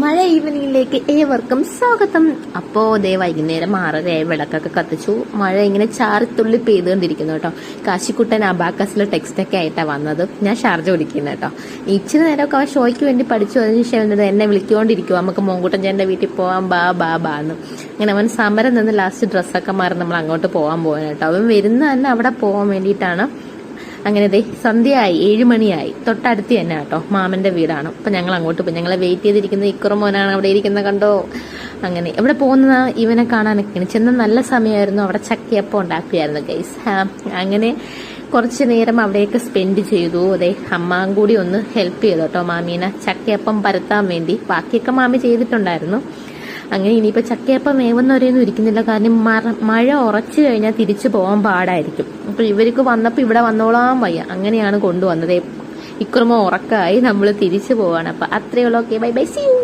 മഴ ഈവനിങ്ങിലേക്ക് ഏവർക്കും സ്വാഗതം. അപ്പോ ദേ വൈകുന്നേരം 6:30 വിളക്കൊക്കെ കത്തിച്ചു. മഴ ഇങ്ങനെ ചാറിത്തുള്ളി പെയ്തുകൊണ്ടിരിക്കുന്നു കേട്ടോ. കാശിക്കുട്ടൻ അബാക്കസിലെ ടെക്സ്റ്റൊക്കെ ആയിട്ടാണ് വന്നത്. ഞാൻ ഷാർജ ഓടിക്കുന്നത് കേട്ടോ. ഇച്ചിരി നേരമൊക്കെ അവൻ ഷോയ്ക്ക് വേണ്ടി പഠിച്ചു. അതിനുശേഷം എന്നെ വിളിക്കൊണ്ടിരിക്കും, നമുക്ക് മോങ്കുട്ടൻ ചേട്ടൻ്റെ വീട്ടിൽ പോവാം, ബാ ബാ ബാ എന്ന്. അങ്ങനെ അവൻ സമരം നിന്ന് ലാസ്റ്റ് ഡ്രസ്സൊക്കെ മാറി നമ്മൾ അങ്ങോട്ട് പോകാൻ പോകാൻ കേട്ടോ. അവൻ വരുന്ന തന്നെ അവിടെ പോകാൻ വേണ്ടിയിട്ടാണ്. അങ്ങനെ ദേ സന്ധ്യയായി, 7 മണിയായി. തൊട്ടടുത്ത് തന്നെ കേട്ടോ, മാമന്റെ വീടാണ്. അപ്പൊ ഞങ്ങൾ അങ്ങോട്ട് പോയി. ഞങ്ങളെ വെയിറ്റ് ചെയ്തിരിക്കുന്ന ഇക്കുറമോനാണ് അവിടെ ഇരിക്കുന്ന, കണ്ടോ. അങ്ങനെ ഇവിടെ പോകുന്ന ഇവനെ കാണാനൊക്കെയാണ്. ചെന്ന നല്ല സമയമായിരുന്നു. അവിടെ ചക്കയപ്പം ഉണ്ടാക്കുകയായിരുന്നു ഗൈസ്. അങ്ങനെ കുറച്ച് നേരം അവിടെയൊക്കെ സ്പെൻഡ് ചെയ്തു. അതെ, അമ്മ കൂടി ഒന്ന് ഹെൽപ്പ് ചെയ്തു കേട്ടോ മാമീനെ ചക്കയപ്പം പരത്താൻ വേണ്ടി. ബാക്കിയൊക്കെ മാമി ചെയ്തിട്ടുണ്ടായിരുന്നു. അങ്ങനെ ഇനിയിപ്പോൾ ചക്കയപ്പം വേവുന്നവരെയൊന്നും ഇരിക്കുന്നില്ല, കാരണം മഴ ഉറച്ചു കഴിഞ്ഞാൽ തിരിച്ചു പോകാൻ പാടായിരിക്കും. അപ്പോൾ ഇവർക്ക് വന്നപ്പോൾ ഇവിടെ വന്നോളാൻ വയ്യ, അങ്ങനെയാണ് കൊണ്ടുവന്നത്. ഇക്കുറമ ഉറക്കമായി, നമ്മൾ തിരിച്ചു പോവാണ്. അപ്പം അത്രയേ ഉള്ളൂ. Okay, bye bye, see U.